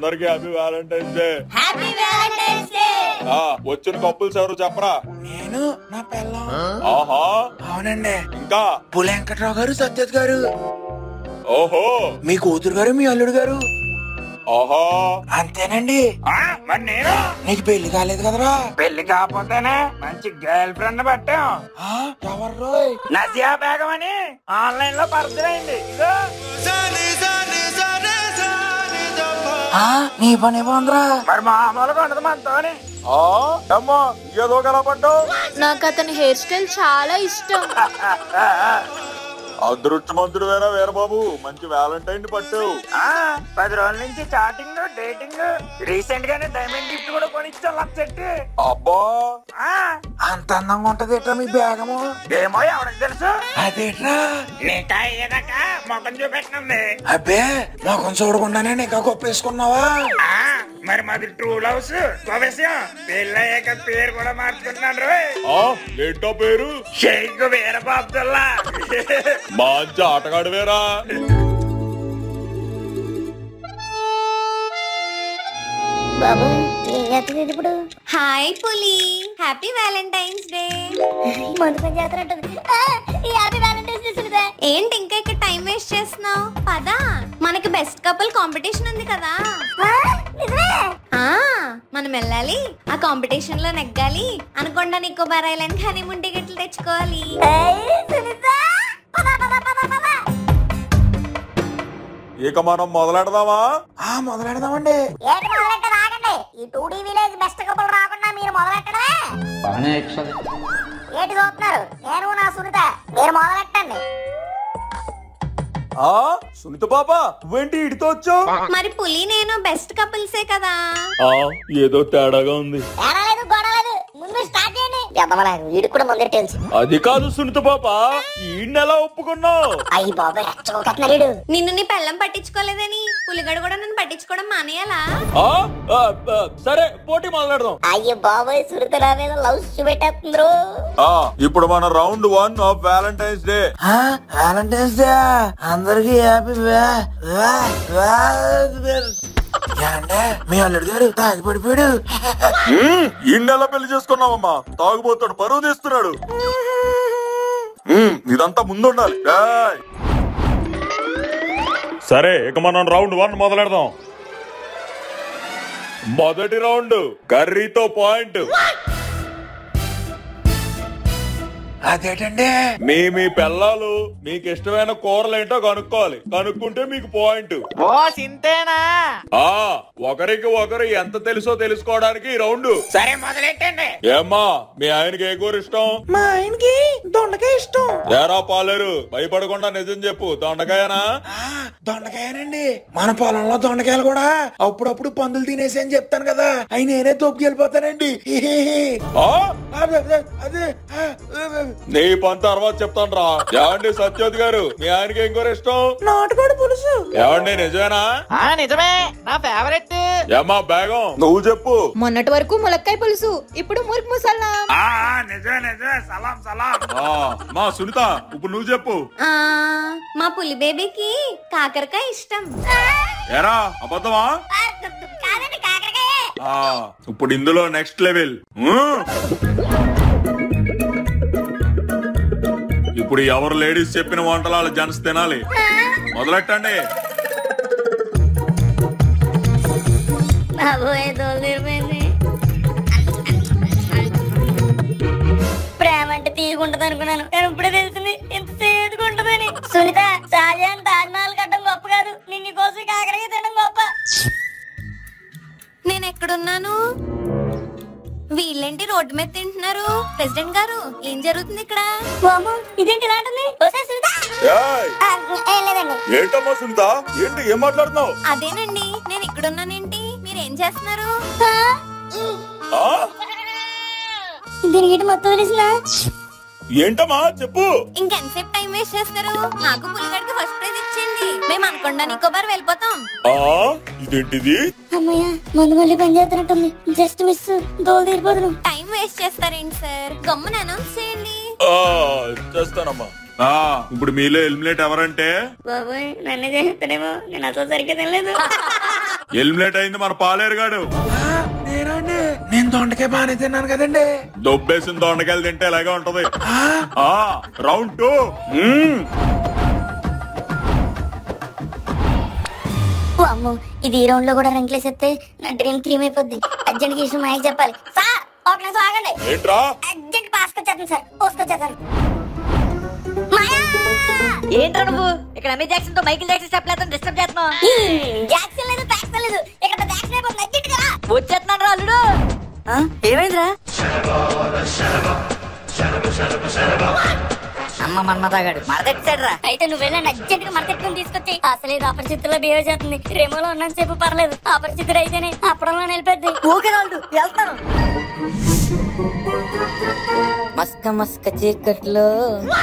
అందరికి happy Valentine's day. Happy Valentine's day. వచ్చిన couples ఎవరు చెప్పరా? నేను, నా పిల్లం. ఆహా, అవునండి. ఇంకా పులి వెంకట్రావు గారు, సత్యత్ గారు. ఓహో, మీ కూతురు గారు, మీ అల్లుడు గారు. ఆహా, అంతేనండి. మరి నేను నీకు పెళ్లి కాలేదు కదరా? పెళ్లి కాకపోతేనే మంచి గర్ల్ ఫ్రెండ్ పట్టాం. ఎవరు? నజియా బేగం అని ఆన్లైన్ లో పరిచయమైంది. నీ పని బాగుందిరా. మరి మామూలుగా ఉండదు మనతోని. అమ్మా ఏదో కలపడ్డావు. నాకు అతని హెయిర్ స్టైల్ చాలా ఇష్టం. అదృష్టమంతుడు వేరా వీరబాబు, మంచి వ్యాలంటైన్ పట్టావు. 10 రోజుల నుంచి చాటింగ్, డేటింగ్, రీసెంట్ గానే డైమండ్ గిఫ్ట్ కూడా కొనిచ్చాం. లక్షెట్టి. అబ్బా, అంత అందంగా ఉంటది ఎట్రా మీ బేగము? ఏమో ఎవరికి తెలుసు. అదేట్రా నీకా అయ్యేదాకా మొఖం చూపెట్టినంది. అబ్బే, మొఖం చూడకుండానే నీకా గొప్పేసుకున్నావా? మరి మాది ట్రూ లవ్స్ విషయం. పెళ్ళయ్యాక పేరు కూడా మార్చుకుంటున్నాడు. ఏంటో పేరు? షేక్ వీరబాబ్దుల్లా. మంచి ఆటగాడు వేరా. బాబు ఏం చేస్తుంది ఇప్పుడు? హాయ్ పులి, హ్యాపీ వ్యాలంటైన్స్ డే. మందుకొని చేస్తున్నట్టుంది. Happy Valentine's Day Sunitha. ఏంటి ఇంకా ఇక్కడ టైం వేస్ట్ చేస్తున్నావు? పదా, మనకి బెస్ట్ కపుల్ కాంపిటీషన్ ఉంది కదా. మనం వెళ్ళాలి, ఆ కాంపిటీషన్ లో నెగ్గాలి. అనుకుండా నికోబార్ ఐలాండ్ హనీమూన్ టికెట్లు తెచ్చుకోవాలి. ఇక మనం మొదలెడదామా? మొదలెడదామండి. ఈ 2D విలేజ్ బెస్ట్ కపుల్ రాకుండా మీరు మొదలెట్టడమే. ఏంటి చూస్తున్నారు? నేను నా సునీత, మీరు మొదలెట్టండి. సునీత పాప, నువ్వేంటి ఇడితో వచ్చావు? మరి పులి నేను బెస్ట్ కపుల్సే కదా. ఏదో తేడాగా ఉంది. ఏడలేదు, గొడవలేదు, ముందు స్టార్ట్ చేయండి. వీడు కూడా ముందే తెలుసు. అది కాదు సునీత పాప, ఈయనెలా ఒప్పుకున్నావు? అయ్యి బాబాయ్, రెచ్చగొట్టేస్తున్నాడు. నిన్ను నీ పెళ్ళం పట్టించుకోలేదని పులిగడు కూడా నన్ను పట్టించుకోవడం మానేయాలా? సరే, పోటీ మొదలెడదాం. అయ్యో బాబాయ్, సునీత నా మీద లవ్ చూపెట్టేస్తుండ్రు. ఇప్పుడు మన round 1 of Valentine's day. Valentine's day అందరికి హ్యాపీ. మీ అల్లుడు గారు తాగి పడిపోయాడు. ఈ నెల పెళ్లి చేసుకున్నావమ్మా, తాగుబోతాడు, పరువు తీస్తున్నాడు. ఇదంతా ముందుండాలి. సరే, ఇక మనం రౌండ్ 1 మొదలెడదాం. మొదటి రౌండ్ కర్రీతో పాయింట్. అదేటండి? మీ పిల్లలు మీకు ఇష్టమైన కూరలు ఏంటో కనుక్కోవాలి. కనుక్కుంటే మీకు పాయింట్. ఓ సింతేనా? ఒకరికి ఒకరు ఎంత తెలుసో తెలుసుకోవడానికి ఈ రౌండ్. సరే, మొదలెట్టండి. ఏమ్మా, మీ ఆయనకి ఏ కూర ఇష్టం? మా ఆయనకి దొండకాయ ఇష్టం. ఏరా పాలేరు, భయపడకుండా నిజం చెప్పు, దొండకాయనా? దొండకాయనండి. మన పొలంలో దొండకాయలు కూడా అప్పుడప్పుడు పందులు తినేసి అని చెప్తాను కదా, అవి నేనే తోపుకెళ్ళిపోతానండి. అదే నీ పని తర్వాత చెప్తాను రా. ఏమండి సత్యోత్ గారు, మీ ఆయనకి ఏం కూర ఇష్టం? నాటుకోడి పులుసు. ఏమండి నిజమేనా? నిజమే, నా ఫేవరెట్. ఏమ్మా బేగం, నువ్వు చెప్పు. మొన్నటి వరకు ములక్కాయ పులుసు, ఇప్పుడు మురికి ముసల్లా. నిజమే, సలాం సలాం. మా సునీత, ఇప్పుడు నువ్వు చెప్పు. మా పులి బేబీకి కాకరకాయ ఇష్టం. ఏరా, అబద్ధమా? కాదండి, కాకరకాయ. ఇప్పుడు ఇందులో నెక్స్ట్ లెవెల్. ఇప్పుడు ఎవరు లేడీస్ చెప్పిన వంటలు వాళ్ళ జన్స్ తినాలి. మొదలెట్టండి. ప్రేమ అంటే తీయకుంటది అనుకున్నాను, కానీ ఇప్పుడే తెలిసింది ఎంత చేదుకుంటదని. సునీత, షాజహాన్ తాజ్మహల్ కట్టడం గొప్ప కాదు, నిన్ను కోసం కాకరకాయ తినడం గొప్ప. నేను ఎక్కడున్నాను? వీళ్ళేంటి రోడ్డు మీద తింటున్నారు? ప్రెసిడెంట్ గారు, ఏం జరుగుతుంది ఇక్కడ? ఇదేంటి ఇలా ఉంటుంది? ఏంటమ్మా సునీత, ఏంటి ఏం మాట్లాడుతున్నావు? అదేనండి, నేను ఇక్కడున్నానేంటి, మీరేం చేస్తున్నారు? దీనికి మొత్తం తెలిసిందా? ఏంటమ్మా చెప్పు. ఇంకెంతసేపు టైం వేస్ట్ చేస్తారు? నాకు పులిగడికి ఫస్ట్ ప్రైజ్ ఇచ్చేయండి, మేము అనుకుండా నికోబార్ వెళ్ళిపోతాం. ఇదేంటిది? అమ్మయ్య, మందు మళ్ళీ పని చేస్తున్నట్టుంది. జస్ట్ మిస్, దోలు తీరిపోతున్నాం. టైం వేస్ట్ చేస్తారేంటి సార్, గమ్మున అనౌన్స్ చేయండి. చేస్తానమ్మా. ఇప్పుడు మీలో ఎలిమినేట్ ఎవరంటే? బాబోయ్, నన్ను చేస్తానేమో, నేను అసలు సరిగ్గా తినలేదు. ఎలిమినేట్ అయింది మన పాలేరుగాడు. నేనండి, నేను దొండకాయ బాగానే తిన్నాను కదండి. దొబ్బేసిన దొండకాయలు తింటే ఇలాగే ఉంటది. రౌండ్ 2. అమ్మో, ఇది ఈ రౌండ్ లో కూడా రంకులేసేస్తే నా డ్రీమ్ క్రీమ్ అయిపోద్ది. అర్జెంట్ కి విషయం మాయకి చెప్పాలి. సార్ ఒక నిమిషం ఆగండి. ఏంట్రా? అర్జెంట్ పాసుకొచ్చేస్తాను సార్, పోసుకొచ్చేస్తాను. ఏంట్రా నువ్వు ఇక్కడ అమిత్ జాక్సన్ తో మైకిల్ జాక్సన్ చెప్పలేదు, డిస్టర్బ్ చేస్తున్నావు. జాక్సన్ లేదు, ప్యాక్సన్ లేదు, ఇక్కడ పెద్ద యాక్షన్ అయిపోతుంది. అర్జెంట్ గా వచ్చేస్తున్నాడు రా అల్లుడు. ఏమైందిరా? అమ్మ మన్మతాగాడు మరదెట్టాడు రా. అయితే నువ్వు వెళ్ళండి, అర్జెంట్ గా మరకెట్టుకుని తీసుకొచ్చి. అసలు ఇది అపరిచితుల్లో బిహేవ్ చేస్తుంది. రేమోలో ఉన్నంత సేపు పర్లేదు, అపరిచితుడు అయితేనే అప్పడంలో నిలిపేద్ది. ఓకే రాళ్ళు వెళ్తాను. మస్క మస్క చీకట్లో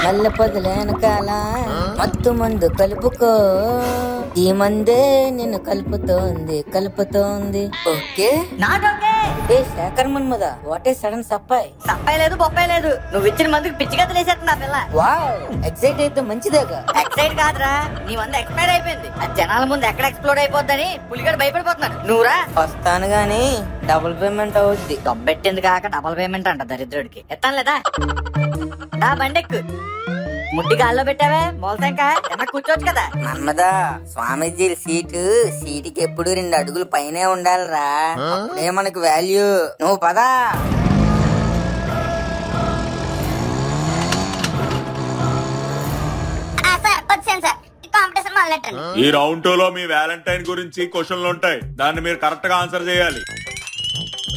నల్ల పొదల వెనకాల మత్తు మందు కలుపుకో, ఈ మందే నిన్ను కలుపుతోంది. Okay not okay. ఏ Shekhar Manmadha, what a sudden సప్పాయి. సప్పాయి లేదు బొప్పాయి లేదు, నువ్వు ఇచ్చిన మందుకు పిచ్చిగా తెలిసేస్తుంది ఆ పిల్ల. వావ్, ఎక్సైట్ అయితే మంచిదేగా. ఎక్సైట్ కాదురా, నీ మందు ఎక్స్పైర్ అయిపోయింది. అది జనాల ముందు ఎక్కడ ఎక్స్ప్లోర్ అయిపోద్దని పులిగాడు భయపడిపోతున్నాడు. నువ్వురా. వస్తాను గానీ డబుల్ పేమెంట్ అవుద్ది. డబ్బెట్టింది కాక డబుల్ పేమెంట్ అంట దరిద్రుడికి. ఎత్తాను లేదా? దా బండెక్కు. ముట్టి గాల్లో పెట్టావే మోల్తాంక, కూర్చోవచ్చు కదా. మన్మదా, స్వామీజీ సీటుకి ఎప్పుడు 2 అడుగులు పైనే ఉండాలిరా, అప్పుడే మనకు వాల్యూ. నువ్వు పదా. ఈ రౌండ్ 2 లో మీ వ్యాలంటైన్ గురించి క్వశ్చన్లు ఉంటాయి, దాన్ని మీరు కరెక్ట్ గా ఆన్సర్ చేయాలి.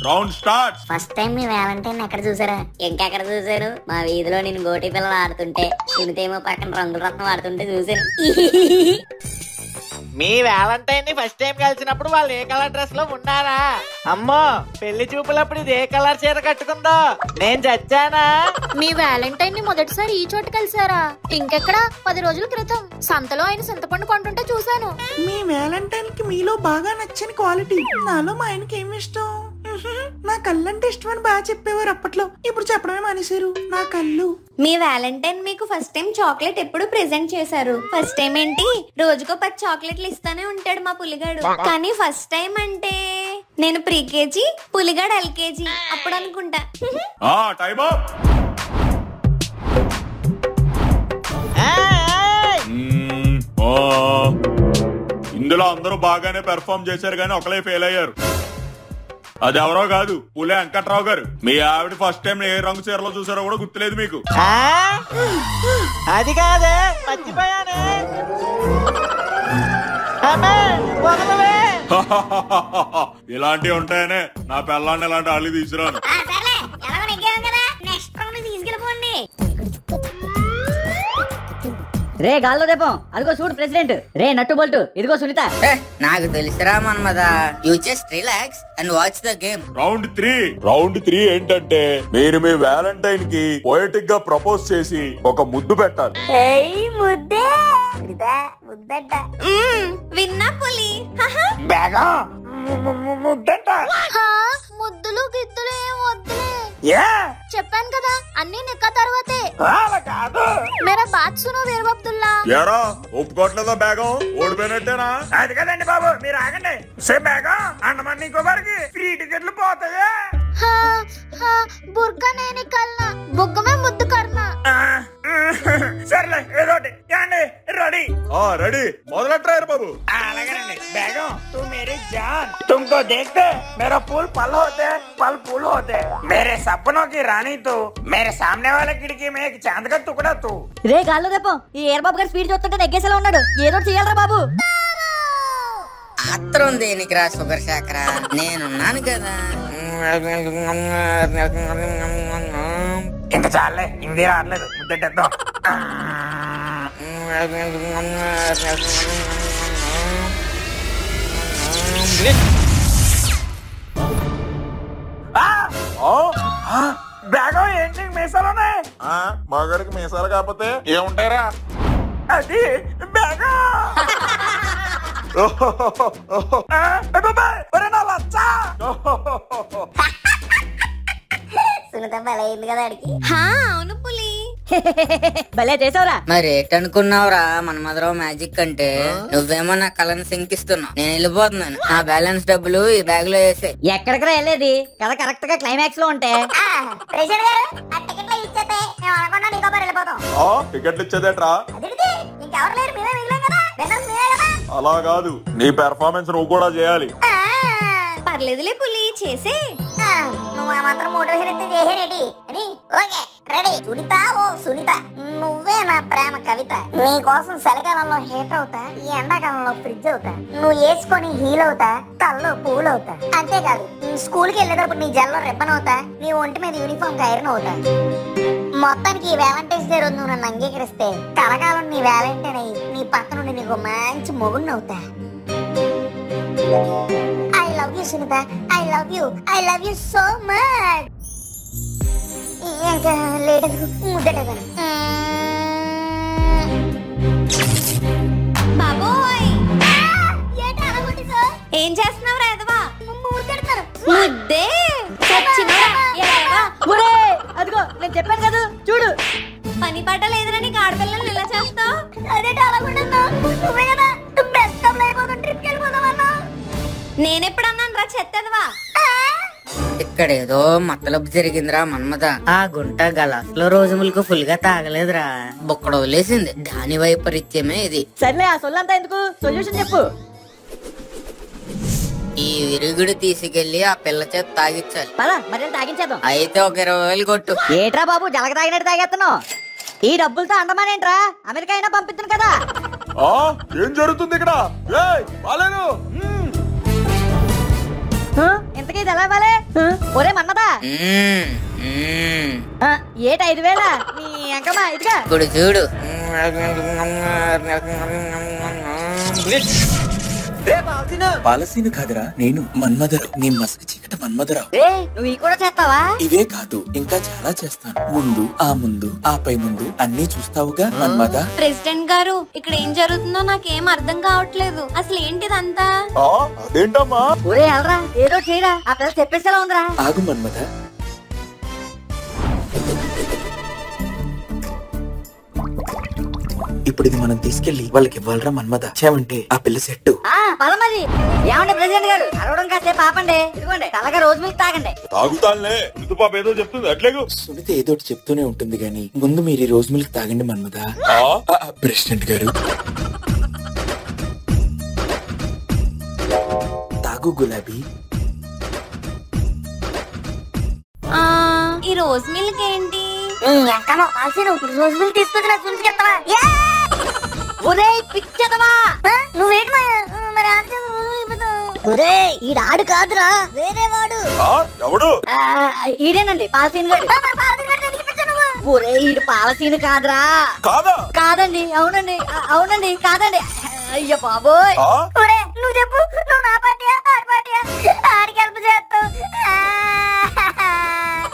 Round start. ఫస్ట్ టైం మీ వ్యాలంటైన్ ఎక్కడ చూసారా? ఇంకెక్కడ చూసారు? మా వీధిలో నేను గోటి పిల్లలు ఆడుతుంటే, సునీతేమో పక్కన రంగుల రత్నం ఆడుతుంటే చూసాను. మీ వ్యాలంటైన్ ని ఫస్ట్ టైం కలిసినప్పుడు వాళ్ళు ఏ కలర్ డ్రెస్ లో ఉన్నారా? అమ్మో, పెళ్లి చూపులప్పుడు ఇది ఏ కలర్ చీర కట్టుకుందో, నేను చచ్చానా? మీ వ్యాలంటైన్ ని మొదటిసారి ఈ చోట కలిసారా? ఇంకెక్కడ? 10 రోజుల క్రితం సంతలో ఆయన చింతపండు కొంటుంటే చూసాను. మీ వ్యాలంటైన్ కి మీలో బాగా నచ్చని క్వాలిటీ. నాలో మా ఆయనకి ఏమి ఇష్టం? నా కళ్ళు అంటే ఇష్టం అని బాగా చెప్పేవారు అప్పట్లో, ఇప్పుడు చెప్పడమే మానేశారు. నా కళ్ళు. మీ వ్యాలంటైన్ మీకు ఫస్ట్ టైం చాక్లెట్ ఎప్పుడు ప్రెజెంట్ చేశారు? ఫస్ట్ టైం ఏంటి, రోజుకో 10 చాక్లెట్లు ఇస్తానే ఉంటాడు మా పులిగాడు. కానీ ఫస్ట్ టైం అంటే నేను ప్రీకేజీ, పులిగాడు ఎల్కేజీ అప్పుడు అనుకుంటా. Time up. ఇందులో అందరూ బాగానే పెర్ఫార్మ్ చేశారు కానీ ఒకలే ఫెయిల్ అయ్యారు. అది ఎవరో కాదు, పులే వెంకట్రావు గారు. మీ ఆవిడ ఫస్ట్ టైం ఏ రంగు చీరలో చూసారో కూడా గుర్తులేదు మీకు. అది కాదే, మర్చిపోయానే. ఇలాంటివి ఉంటాయనే నా పిల్లాన్ని ఇలాంటి అల్లి తీసుకురాను. రే గాల్లో దీపం, అదిగో చూడు ప్రెసిడెంట్. రే నట్టు బొల్టు, ఇదిగో సునీత. నాకు తెలుసురా Manmadha, you just relax and watch the game. Round 3. Round 3 ఏంటంటే మీరు మీ వ్యాలంటైన్ కి పోయటిక్ గా ప్రపోజ్ చేసి ఒక ముద్దు పెట్టాలి. విన్నా పులి? ముద్దులు గిద్దులు ఏం వద్దులే. చెప్పాను కదా, అన్ని నెక్క తర్వాతే. మేరా బాత్ సునో వీర్ అబ్దుల్లా. ఎరా ఒప్పుకోవట్లేదా? బేగం ఓడిపోయినట్టేనా? అది కదండి బాబు, మీరు ఆగండి. బేగం అండమాన్ నికోబార్కి ఫ్రీ టికెట్లు పోతాయా? బుర్కా నేనే కల్నా, బుగ్గ మే ముద్దు కర్నా. సర్లే ఏదోటి. రెడీ? రెడీ, మొదలెట్టారు బాబు. అలాగేనండి. బేగం तू मेरी जान, तुमको देखते मेरा फूल पल होते, पल फूल होते, मेरे सपनों की रानी तू, मेरे सामने वाले खिड़की में एक चांद का टुकड़ा तू. రే గాల్లో దీపం, ఈ ఎయిర్ బాబు గారు స్పీడ్ చూస్తుంటే నెగ్గేసేలా ఉన్నాడు. ఏదో చేయాలరా బాబు. ఆత్రం దేనికి రా షుగర్ శేఖరా, నేనున్నాను కదా. ఇంకా చాలే, హిందీ రావట్లేదు, ముద్దెట్టేద్దాం. బేగం ఏంటి మీసాలు ఉన్నాయి? మగాడికి మీసాలు కాకపోతే ఏముంటారా? అది బేగం. సునీత బలైంది కదా అడిగి. అవును పులి, భలే చేసావురా. మరి ఏటనుకున్నావురా మన్మధరావు మ్యాజిక్ అంటే? నువ్వేమో నా కళను శంకిస్తున్నావు. నేను వెళ్ళిపోతున్నాను. నా బ్యాలెన్స్ డబ్బులు ఈ బ్యాగ్ లో వేసే. ఎక్కడికి వెళ్ళేది కథ కరెక్ట్ గా క్లైమాక్స్ లో ఉంటే. ప్రెసిడెంట్ గారు ఆ టికెట్లు ఇచ్చేస్తే మేము అనుకున్నా నీతో పాటు వెళ్ళిపోతాం. టికెట్లు ఇచ్చేదేట్రా? ఇంకెవరు లేరు, మీరే మిగిలాం కదా. మీరే కదా. అలా కాదు, నీ పెర్ఫార్మెన్స్ నువ్వు కూడా చేయాలి. పర్లేదులే పులి, చేసే. నువ్వు ఆ మాత్రం మోటివేషన్ అయితే చేసేరేటి అని. Okay ready. సునీత, ఓ సునీత, నువ్వే నా ప్రేమ కవిత. నీ కోసం చలికాలంలో హీటర్ అవుతా, ఈ ఎండాకాలంలో ఫ్రిడ్జ్ అవుతా. నువ్వు వేసుకొని హీల్ అవుతా, తల్లో పూలు అవుతా. అంతేకాదు, స్కూల్ కి వెళ్ళేటప్పుడు నీ జల్లో రిబ్బన్ అవుతా, నీ ఒంటి మీద యూనిఫామ్ ఐరన్ అవుతా. మొత్తానికి ఈ వ్యాలంటైన్స్ డే రోజు నువ్వు నన్ను అంగీకరిస్తే కలకాలం నీ వ్యాలంటైన్ అయ్యి నీ పక్క నుండి నీకు మంచి మొగుడిని అవుతా. I love you, Sunita. I love you. I love you so much. ఇంకా లేట్ ముద్దట బాబోయ్. ఏం చేస్తున్నావు రాదవా? ముద్దే అదిగో నేను చెప్పాను కదా, చూడు. పని పాట లేదురా నీకు, ఆడపిల్లలు ఇలా చేస్తావు. అదే నువ్వే కదా బెస్ట్ ట్రిప్ వెళ్ళిపోతావన్నా. నేనెప్పుడన్నాను రా చెత్తదవా? ఇక్కడ ఏదో మతలబు జరిగిందిరా మన్మథ. ఆ గుంట గలాస్లో రోజు మిల్క్ ఫుల్ గా తాగలేదురా, బొక్కడు వదిలేసింది. దాని వైపరీత్యమే ఇది. సర్లే ఆ సొల్లంతా ఎందుకు, సొల్యూషన్ చెప్పు. ఈ విరుగుడు తీసుకెళ్లి ఆ పిల్ల చేత తాగించాలి. పద మరి తాగించేద్దాం. అయితే ఒక 20,000 కొట్టు. ఏట్రా బాబు జలగ తాగినట్టు తాగేస్తున్నావు? ఈ డబ్బులతో అండమానేంట్రా, అమెరికా అయినా పంపిస్తుంది కదా. ఏం జరుగుతుంది ఇక్కడ? ఇంతకీ ఇది ఎలా ఇవ్వాలి? ఒరే మన్నదా, ఏట 5,000 నీ అంకమ్మా ఇదిగా. ఇప్పుడు చూడు. పాలసీని కాదురా, నేను మన్మధరావు, నీ మసక చీకట మన్మధరావు. నువ్వు ఈ కూడా చేస్తావా? ఇవే కాదు ఇంకా చాలా చేస్తాను. ముందు ఆ పై ముందు అన్ని చూస్తావుగా మన్మధ. ప్రెసిడెంట్ గారు, ఇక్కడ ఏం జరుగుతుందో నాకేం అర్థం కావట్లేదు. అసలు ఏంటిదంతా? అదేంటమ్మా? ఒరే ఎల్రా, ఏదో చేయరా, ఆ పిల్ల చెప్పేసేలా ఉందిరా. ఆగు మన్మధ. ఇప్పుడు ఇది మనం తీసుకెళ్లి వాళ్ళకి ఇవ్వాలరా మన్మధ. చేమంటే ఆ పిల్ల సెట్టు. పదమది. ఏమండి ప్రెసిడెంట్ గారు, అరవడం కాసేపు ఆపండి. ఇదిగోండి తలగా రోజు మీకు తాగండి. తాగుతానులే, పాప ఏదో చెప్తుంది అట్లేగు. సునీత ఏదో చెప్తూనే ఉంటుంది గాని ముందు మీరు ఈ రోజు మిల్క్ తాగండి మన్మధ. ప్రెసిడెంట్ గారు తాగు గులాబీ. ఈ రోజ్ మిల్క్ ఏంటి? రోజు మిల్క్ తీసుకొచ్చిన చూసుకెళ్తావా? నువ్వేంటి ఒరే ఈడాడు కాదురా, వేరే వాడు. ఎవడు? ఈడేనండి పాలసీన్ గారు. ఒరే ఈడు పాలసీన్ కాదురా. కాదండి. అవునండి కాదండి. అయ్యో బాబోయ్. నువ్వు చెప్పు, నువ్వు నా పార్టీయా ఆడి పార్టీయా? ఆడికి హెల్ప్ చేస్తావు.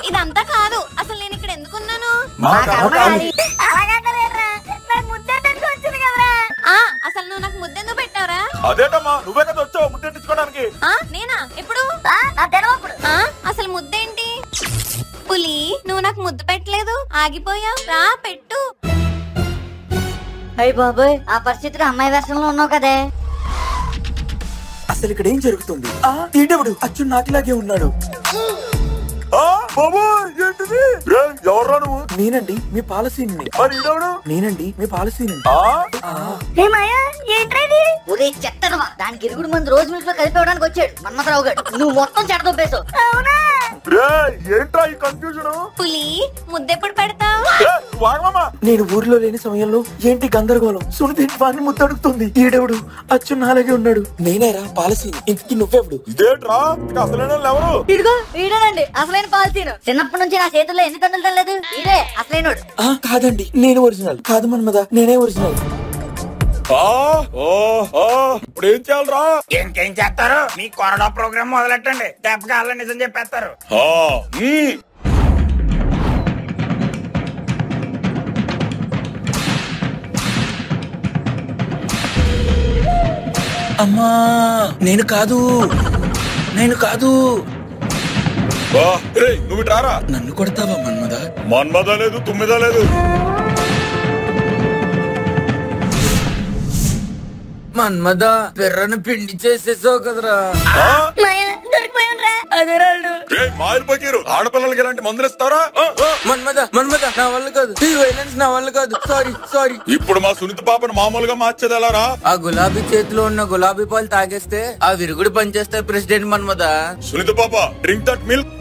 ఇదంతా కాదు, అసలు నేను ఇక్కడ ఎందుకున్నాను? అసలు నువ్వు నాకు ముద్దెందుకు పెట్టావురా? అదేటమ్మా, నువ్వే కదా వచ్చావు ముద్దెట్టించుకోవడానికి. నేనా? ఎప్పుడు? అసలు ముద్దేంటి? పులి, నువ్వు నాకు ముద్దు పెట్టలేదు, ఆగిపోయావు. రా పెట్టు. అయ్య బాబోయ్, ఆ పరిస్థితిలో అమ్మాయి వేషంలో ఉన్నావు కదే. అసలు ఇక్కడ ఏం జరుగుతుంది? తీటవుడు అచ్చు నాకులాగే ఉన్నాడు. ఎవర్రా నువ్వు? నేనండి మీ పాలసీని. నేనండి మీ పాలసీని. ఒరే చెత్తడమా, దానికి ఇరుగుడు మంది రోజు మిల్క్ లో కలిపేవడానికి వచ్చాడు మన్మథరావు గారు. నువ్వు మొత్తం చెడదొబ్బేసావు. ఏంట్రా ఈ కన్ఫ్యూజన్? పులి, ముద్దెప్పుడు పెడతావు? నేను ఊర్లో లేని సమయంలో ఏంటి గందరగోళం? సునీత వాడిని ముద్దడుగుతుంది. ఈడెవడు అచ్చు నాలాగే ఉన్నాడు. నేనేరా పాలసీని. ఇంతకీ నువ్వెవడు? ఇదేట్రా అసలైన ఎవరు? ఇదిగో ఈడేనండి అసలైన పాలసీను. చిన్నప్పటి నుంచి నా చేతుల్లో ఎన్ని తండ్రులు తెలేదు. ఈడే అసలైనడు. కాదండి, నేను ఒరిజినల్. కాదు మన్మధ, నేనే ఒరిజినల్. ఇప్పుడు ఏం చేయాలరా? ఇంకేం చేస్తారు? మీ కొరడా ప్రోగ్రామ్ మొదలెట్టండి, దెబ్బకాళ్ళ నిజం చెప్పేస్తారు. అమ్మా నేను కాదు. నువ్వు రారా. నన్ను కొడతావా మన్మదా? మన్మదా లేదు, తుమ్మిదా లేదు. మన్మదా పెర్రను పిండి చేసేసావు కదరా. మాయలు ఆడపిల్లలకి ఇలాంటి మందులు ఇస్తారా? మన్మదా మన్మదా నా వల్ల కాదు, ఈ వైలెన్స్ నా వల్ల కాదు. Sorry sorry. ఇప్పుడు మా సునీత పాపను మామూలుగా మార్చేది ఎలా రా? ఆ గులాబీ చేతిలో ఉన్న గులాబీ పాలు తాగేస్తే ఆ విరుగుడు పనిచేస్తాయి ప్రెసిడెంట్ మన్మదా. సునీత పాప డ్రింక్ దట్ మిల్క్.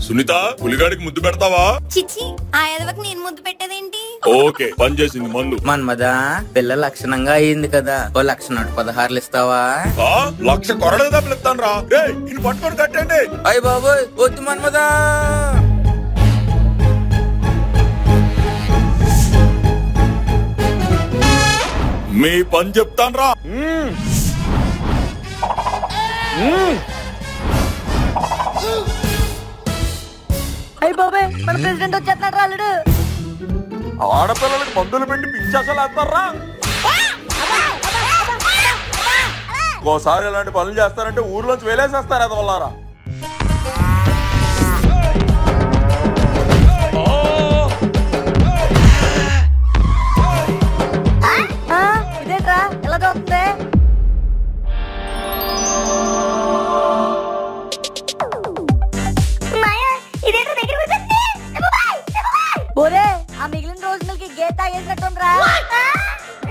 సునీత పులిగాడికి ముద్దు పెడతావా? చిచ్చి, ఆ ఎదవకి నేను ముద్దు పెట్టేదేంటి? ఓకే, పని చేసింది మందు. మన్మదా పిల్ల లక్షణంగా అయింది కదా, ఓ 1,16,000 ఇస్తావా? 1,00,000 కొరడే డబ్బులు ఇస్తాను రా. ఇన్ని పట్టుకొని కట్టండి. అయ్య బాబోయ్ వద్దు మన్మదా. మీ పని చెప్తాను రా. అయ్య బాబోయ్ మన ప్రెసిడెంట్ వచ్చేస్తున్నాడు రాలుడు. ఆడపిల్లలకి మందులు పెట్టి పిచ్చేసలు వేస్తారా? ఓసారి ఇలాంటి పనులు చేస్తారంటే ఊర్లోంచి వేలేసేస్తారు ఎదవల్లారా. ఇదేంట్రా ఎలా చదువుతుంది? ఒరే ఆ మిగిలిన రోజులకి గేట్ తాగేసినట్టుండ్రా.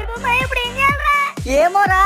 ఇప్పుడు ఏం చేయాలరా? ఏమోరా.